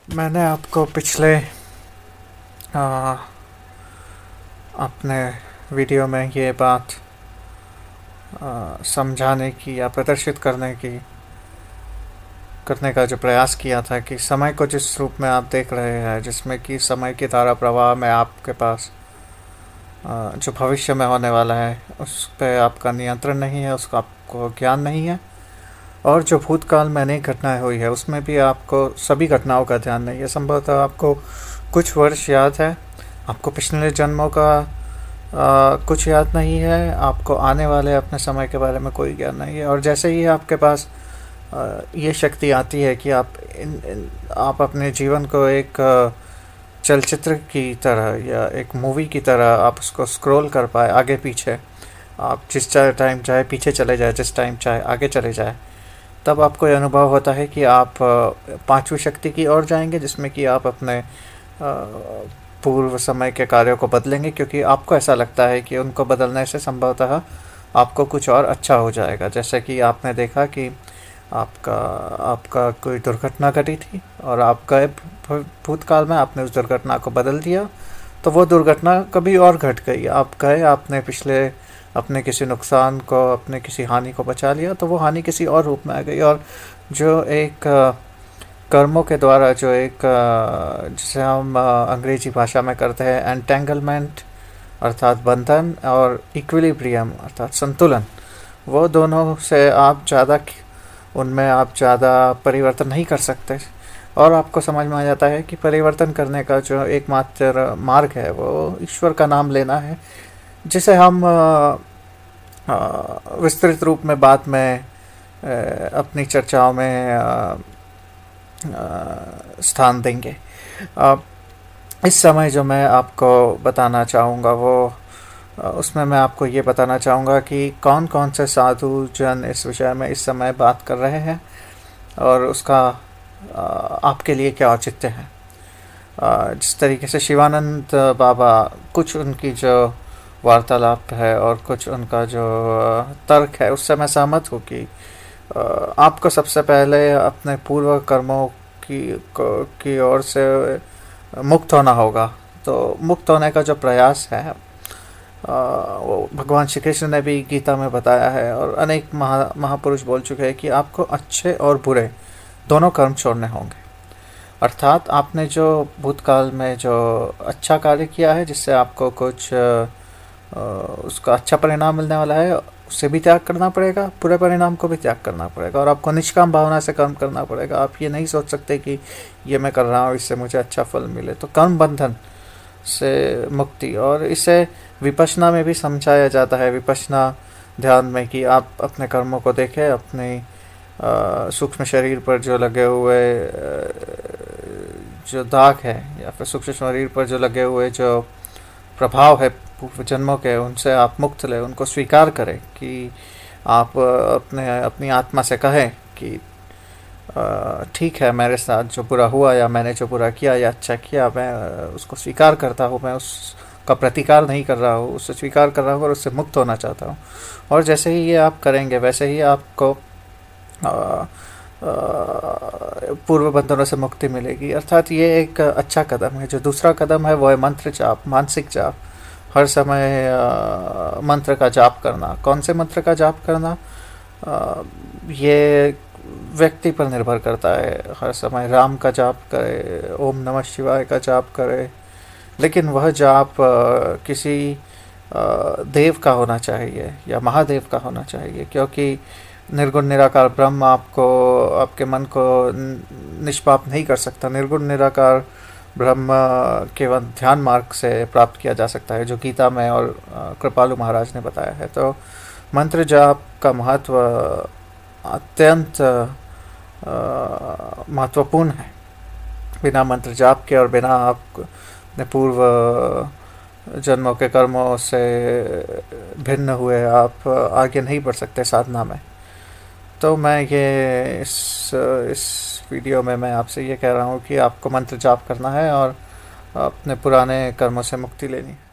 मैंने आपको पिछले आ, अपने वीडियो में ये बात समझाने की या प्रदर्शित करने का जो प्रयास किया था कि समय को जिस रूप में आप देख रहे हैं, जिसमें कि समय की धारा प्रवाह में आपके पास जो भविष्य में होने वाला है उस पर आपका नियंत्रण नहीं है, उसका आपको ज्ञान नहीं है। और जो भूतकाल में अनेक घटनाएं हुई है उसमें भी आपको सभी घटनाओं का ध्यान नहीं है। संभवतः आपको कुछ वर्ष याद है, आपको पिछले जन्मों का कुछ याद नहीं है, आपको आने वाले अपने समय के बारे में कोई ज्ञान नहीं है। और जैसे ही आपके पास ये शक्ति आती है कि आप अपने जीवन को एक चलचित्र की तरह या एक मूवी की तरह आप उसको स्क्रॉल कर पाए आगे पीछे, आप जिस टाइम चाहे पीछे चले जाए, जिस टाइम चाहे आगे चले जाए, तब आपको ये अनुभव होता है कि आप पांचवी शक्ति की ओर जाएंगे, जिसमें कि आप अपने पूर्व समय के कार्यों को बदलेंगे, क्योंकि आपको ऐसा लगता है कि उनको बदलने से संभवतः आपको कुछ और अच्छा हो जाएगा। जैसे कि आपने देखा कि आपका कोई दुर्घटना घटी थी और आप गए भूतकाल में, आपने उस दुर्घटना को बदल दिया, तो वो दुर्घटना कभी और घट गई। आप गए, आपने पिछले अपने किसी नुकसान को, अपने किसी हानि को बचा लिया, तो वो हानि किसी और रूप में आ गई। और जो एक कर्मों के द्वारा जो एक जिसे हम अंग्रेजी भाषा में करते हैं एंटेंगलमेंट अर्थात बंधन, और इक्विलिब्रियम अर्थात संतुलन, वो दोनों से उनमें आप ज़्यादा परिवर्तन नहीं कर सकते। और आपको समझ में आ जाता है कि परिवर्तन करने का जो एकमात्र मार्ग है वो ईश्वर का नाम लेना है, जिसे हम विस्तृत रूप में बाद में अपनी चर्चाओं में स्थान देंगे। इस समय जो मैं आपको बताना चाहूँगा वो उसमें मैं आपको ये बताना चाहूँगा कि कौन कौन से साधु जन इस विषय में इस समय बात कर रहे हैं और उसका आपके लिए क्या औचित्य है। जिस तरीके से शिवानंद बाबा, कुछ उनकी जो वार्तालाप है और कुछ उनका जो तर्क है उससे मैं सहमत हूँ कि आपको सबसे पहले अपने पूर्व कर्मों की ओर से मुक्त होना होगा। तो मुक्त होने का जो प्रयास है वो भगवान श्री कृष्ण ने भी गीता में बताया है और अनेक महापुरुष बोल चुके हैं कि आपको अच्छे और बुरे दोनों कर्म छोड़ने होंगे। अर्थात आपने जो भूतकाल में जो अच्छा कार्य किया है, जिससे आपको कुछ उसका अच्छा परिणाम मिलने वाला है, उससे भी त्याग करना पड़ेगा, पूरे परिणाम को भी त्याग करना पड़ेगा। और आपको निष्काम भावना से कर्म करना पड़ेगा। आप ये नहीं सोच सकते कि ये मैं कर रहा हूँ इससे मुझे अच्छा फल मिले। तो कर्म बंधन से मुक्ति, और इसे विपश्यना में भी समझाया जाता है, विपश्यना ध्यान में, कि आप अपने कर्मों को देखें, अपने सूक्ष्म शरीर पर जो लगे हुए जो दाग है या फिर सूक्ष्म शरीर पर जो लगे हुए जो प्रभाव है पूर्व जन्मों के, उनसे आप मुक्त लें, उनको स्वीकार करें कि आप अपनी आत्मा से कहें कि ठीक है, मेरे साथ जो बुरा हुआ या मैंने जो बुरा किया या अच्छा किया, मैं उसको स्वीकार करता हूँ, मैं उसका प्रतिकार नहीं कर रहा हूँ, उससे स्वीकार कर रहा हूँ और उससे मुक्त होना चाहता हूँ। और जैसे ही ये आप करेंगे वैसे ही आपको पूर्व बंधनों से मुक्ति मिलेगी। अर्थात ये एक अच्छा कदम है। जो दूसरा कदम है वो है मंत्र जाप, मानसिक जाप। हर समय मंत्र का जाप करना। कौन से मंत्र का जाप करना, ये व्यक्ति पर निर्भर करता है। हर समय राम का जाप करे, ओम नमः शिवाय का जाप करे, लेकिन वह जाप किसी देव का होना चाहिए या महादेव का होना चाहिए, क्योंकि निर्गुण निराकार ब्रह्म आपके मन को निष्पाप नहीं कर सकता। निर्गुण निराकार ब्रह्म केवल ध्यान मार्ग से प्राप्त किया जा सकता है, जो गीता में और कृपालु महाराज ने बताया है। तो मंत्र जाप का महत्व अत्यंत महत्वपूर्ण है। बिना मंत्र जाप के और बिना आप अपने पूर्व जन्मों के कर्मों से भिन्न हुए आप आगे नहीं बढ़ सकते साधना में। तो मैं ये इस वीडियो में मैं आपसे ये कह रहा हूँ कि आपको मंत्र जाप करना है और अपने पुराने कर्मों से मुक्ति लेनी है।